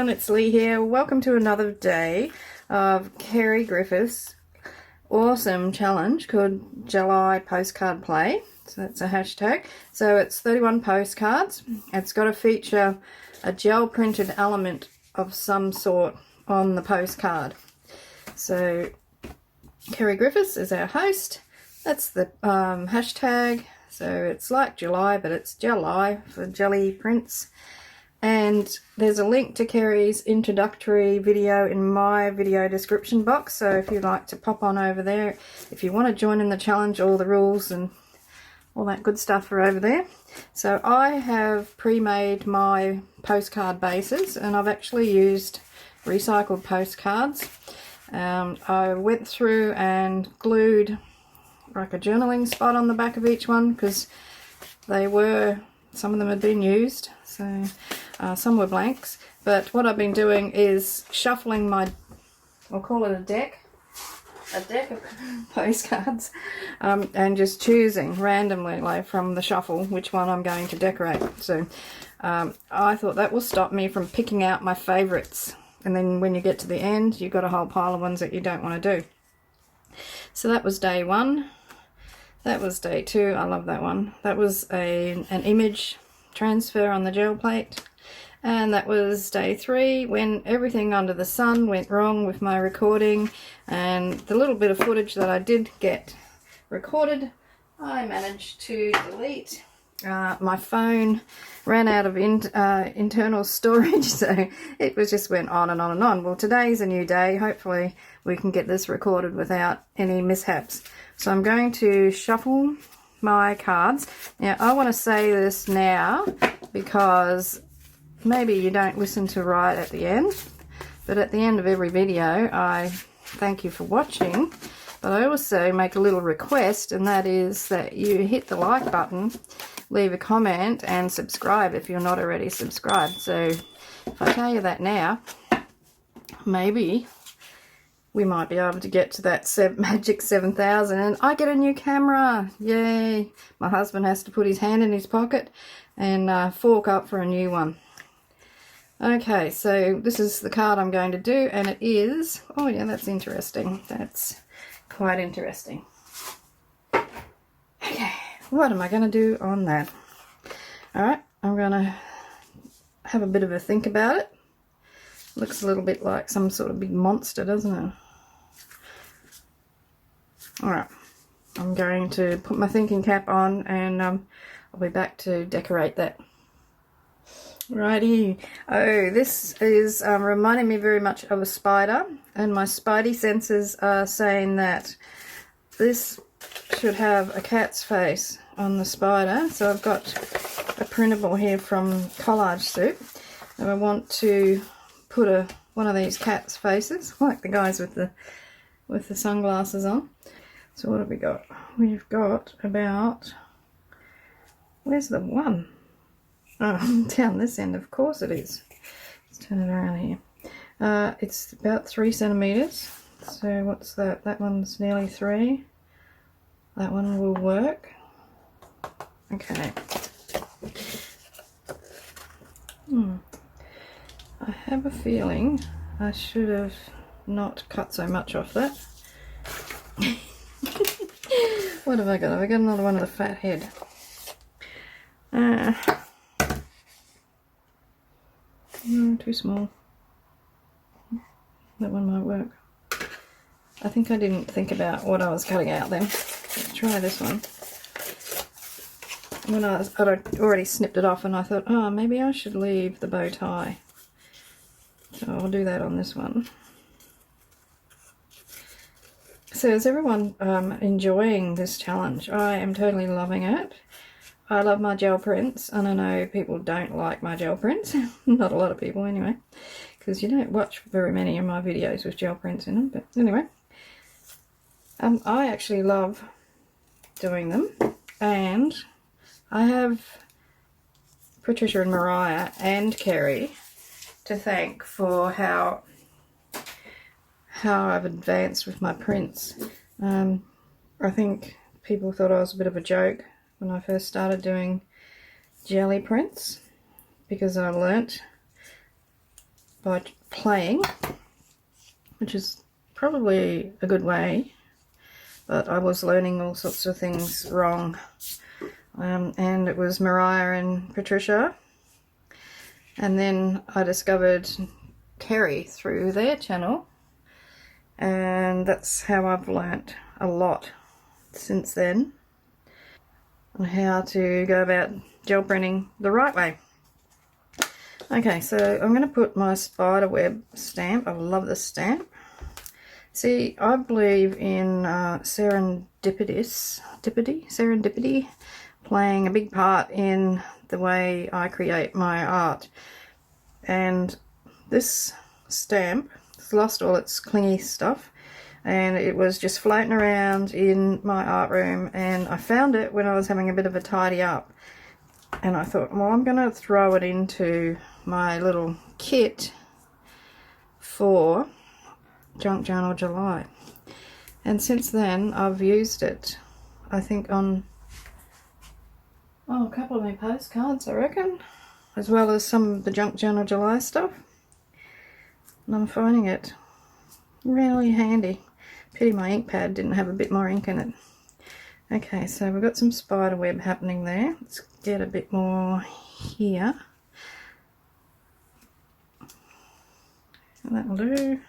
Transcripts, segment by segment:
everyone, it's Lee here. Welcome to another day of Ceri Griffith's awesome challenge called Gely postcard play. So that's a hashtag. So it's 31 postcards. It's got to feature a gel printed element of some sort on the postcard. So Ceri Griffiths is our host. That's the hashtag. So it's like July, but it's Gely for jelly prints. And there's a link to Ceri's introductory video in my video description box, so if you'd like to pop on over there, if you want to join in the challenge, all the rules and all that good stuff are over there. So I have pre-made my postcard bases, and I've actually used recycled postcards. I went through and glued like a journaling spot on the back of each one, because some of them had been used, so some were blanks. But what I've been doing is shuffling I'll call it a deck of postcards, and just choosing randomly, like from the shuffle, which one I'm going to decorate. So I thought that will stop me from picking out my favourites, and then when you get to the end you've got a whole pile of ones that you don't want to do. So that was day one. That was day two. I love that one. That was an image transfer on the gel plate. And that was day three, when everything under the sun went wrong with my recording, and the little bit of footage that I did get recorded, I managed to delete. My phone ran out of internal storage, so it just went on and on and on. Well, today's a new day. Hopefully we can get this recorded without any mishaps. So I'm going to shuffle my cards. Now, I want to say this now because maybe you don't listen to right at the end, but at the end of every video I thank you for watching, but I also make a little request, and that is that you hit the like button, leave a comment and subscribe if you're not already subscribed. So if I tell you that now, maybe we might be able to get to that magic 7,000 and I get a new camera. Yay! My husband has to put his hand in his pocket and fork up for a new one. Okay, so this is the card I'm going to do, and it is, oh yeah, that's interesting. That's quite interesting. Okay, what am I going to do on that? Alright, I'm going to have a bit of a think about it. Looks a little bit like some sort of big monster, doesn't it? Alright, I'm going to put my thinking cap on, and I'll be back to decorate that. Righty. Oh, this is reminding me very much of a spider, and my spidey senses are saying that this should have a cat's face on the spider. So I've got a printable here from Collage Soup, and I want to put one of these cat's faces, like the guys with the sunglasses on. So what have we got? We've got about, where's the one? Oh, down this end, of course it is. Let's turn it around here. It's about 3 centimeters. So what's that? That one's nearly 3. That one will work. Okay. I have a feeling I should have not cut so much off that. What have I got? Have I got another one of the fat head? No, too small. That one might work. I think I didn't think about what I was cutting out then. Let's try this one. When I'd already snipped it off, and I thought, oh, maybe I should leave the bow tie. So I'll do that on this one. So is everyone enjoying this challenge? I am totally loving it. I love my gel prints, and I know people don't like my gel prints. Not a lot of people anyway, because you don't watch very many of my videos with gel prints in them. But anyway, I actually love doing them, and I have Patricia and Mariah and Ceri to thank for how I've advanced with my prints. I think people thought I was a bit of a joke when I first started doing jelly prints, because I learnt by playing, which is probably a good way, but I was learning all sorts of things wrong. And it was Mariah and Patricia, and then I discovered Ceri through their channel, and that's how I've learnt a lot since then on how to go about gel printing the right way. Okay, so I'm going to put my spider web stamp. I love this stamp. See, I believe in serendipity playing a big part in the way I create my art. And this stamp has lost all its clingy stuff, and it was just floating around in my art room, and I found it when I was having a bit of a tidy up, and I thought, well, I'm going to throw it into my little kit for Junk Journal July. And since then I've used it, I think, on a couple of my postcards, I reckon, as well as some of the Junk Journal July stuff, and I'm finding it really handy. Pity my ink pad didn't have a bit more ink in it. Okay, so we've got some spider web happening there. Let's get a bit more here, and that will do.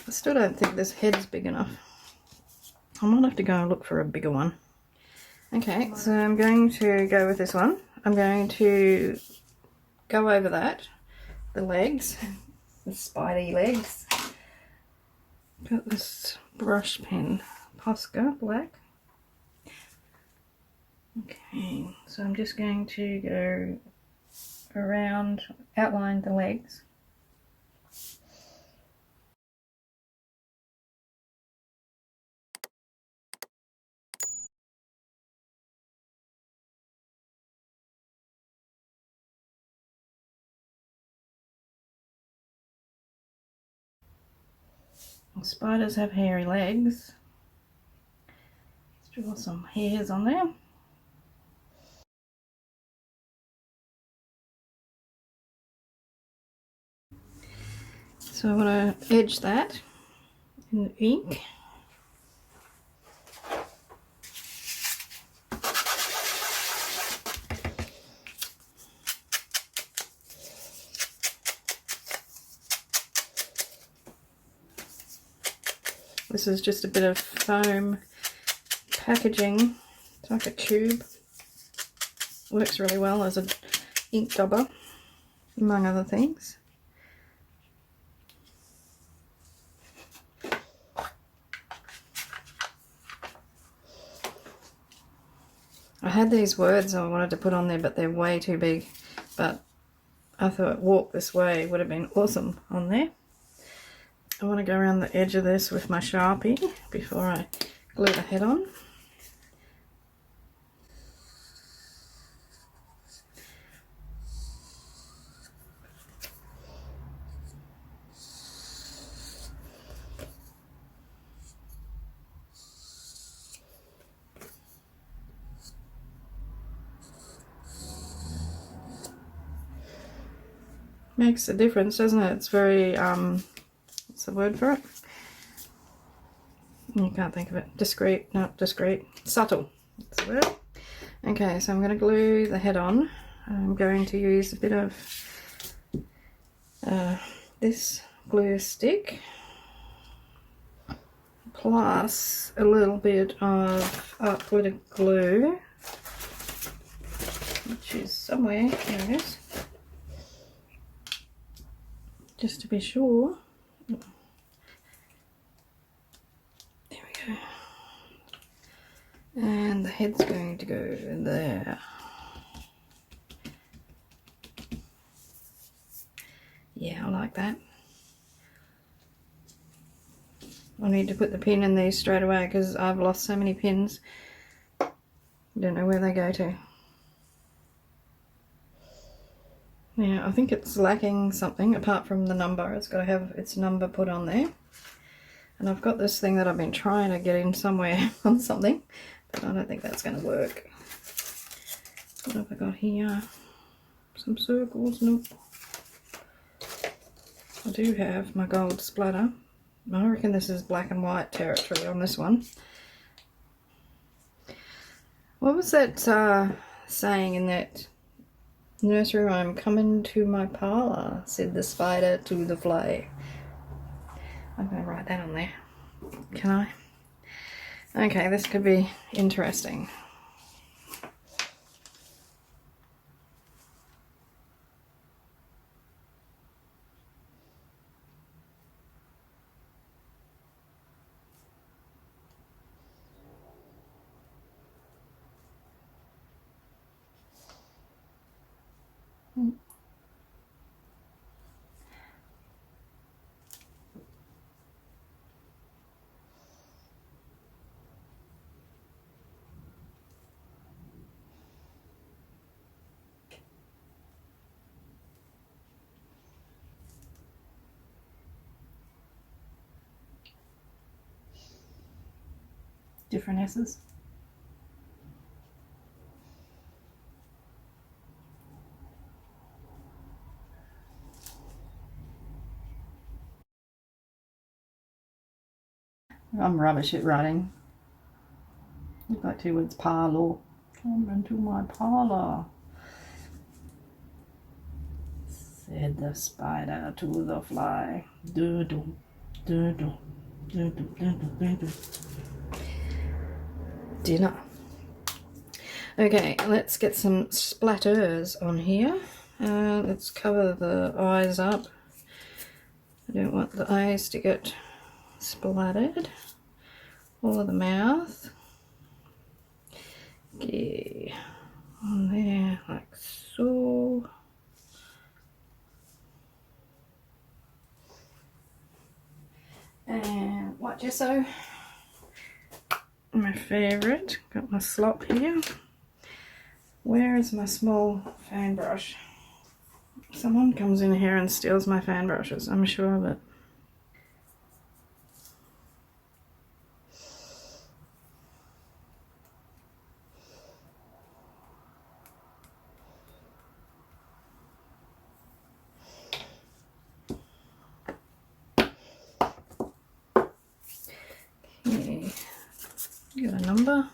I still don't think this head's big enough. I might have to go and look for a bigger one. Okay, so I'm going to go with this one. I'm going to go over that, the legs, the spidey legs. Got this brush pen, Poscard black. Okay, so I'm just going to go around, outline the legs. Spiders have hairy legs. Let's draw some hairs on there. So I want to edge that in ink. This is just a bit of foam packaging. It's like a tube. Works really well as an ink dauber, among other things. I had these words I wanted to put on there, but they're way too big. But I thought walk this way would have been awesome on there. I want to go around the edge of this with my Sharpie before I glue the head on. Makes a difference, doesn't it? It's very, what's the word for it? You can't think of it. Discreet, not discreet. Subtle, that's the word. Okay, so I'm going to glue the head on. I'm going to use a bit of this glue stick, plus a little bit of art glitter glue, which is somewhere, there it is. Just to be sure. There we go. And the head's going to go there. Yeah, I like that. I need to put the pin in these straight away because I've lost so many pins. Don't know where they go to. Yeah, I think it's lacking something apart from the number. It's got to have its number put on there. And I've got this thing that I've been trying to get in somewhere on something, but I don't think that's going to work. What have I got here? Some circles, nope. I do have my gold splatter. I reckon this is black and white territory on this one. What was that saying in that nursery rhyme? Come into my parlour, said the spider to the fly. I'm going to write that on there. Can I? Okay, this could be interesting. Different S's. I'm rubbish at writing. You've got two words, parlour. Come into my parlour, said the spider to the fly. Do-do, do-do, do-do, do-do, do-do. Dinner. Okay, let's get some splatters on here. Let's cover the eyes up. I don't want the eyes to get splattered. Or the mouth. Okay, on there like so. And white gesso. My favourite. Got my slop here. Where is my small fan brush? Someone comes in here and steals my fan brushes, I'm sure of it. Okay, got a number.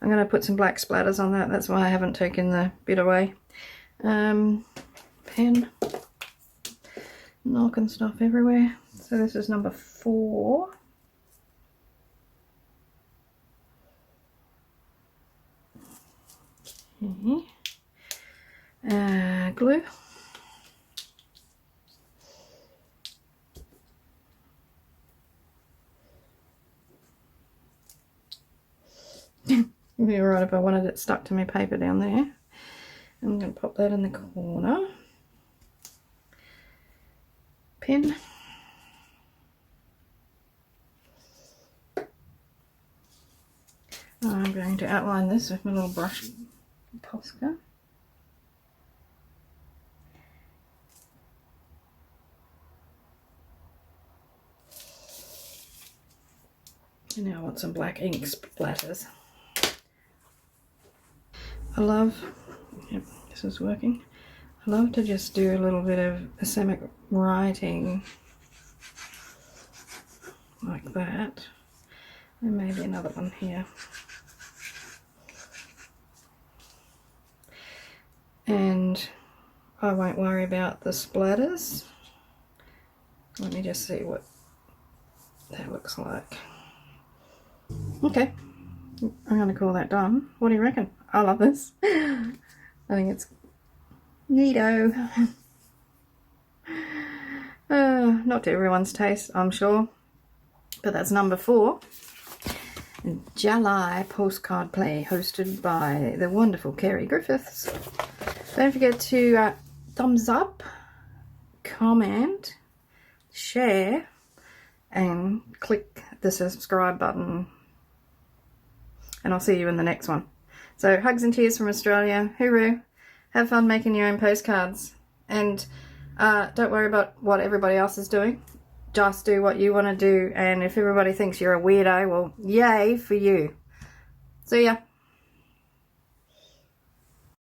I'm going to put some black splatters on that, that's why I haven't taken the bit away. Pen, knocking stuff everywhere. So this is number 4. Okay. Glue. It'd be alright if I wanted it stuck to my paper down there. I'm going to pop that in the corner. Pen. I'm going to outline this with my little brush Posca. And now I want some black ink splatters. I love, yep, this is working. I love to just do a little bit of ischemic writing like that. There may be another one here. And I won't worry about the splatters. Let me just see what that looks like. Okay, I'm going to call that done. What do you reckon? I love this. I think it's neato. Not to everyone's taste, I'm sure. But that's number 4. Gely Postcard Play, hosted by the wonderful Ceri Griffiths. Don't forget to thumbs up, comment, share, and click the subscribe button. And I'll see you in the next one. So hugs and tears from Australia. Hooroo. Have fun making your own postcards. And don't worry about what everybody else is doing. Just do what you want to do. And if everybody thinks you're a weirdo, well, yay for you. See ya.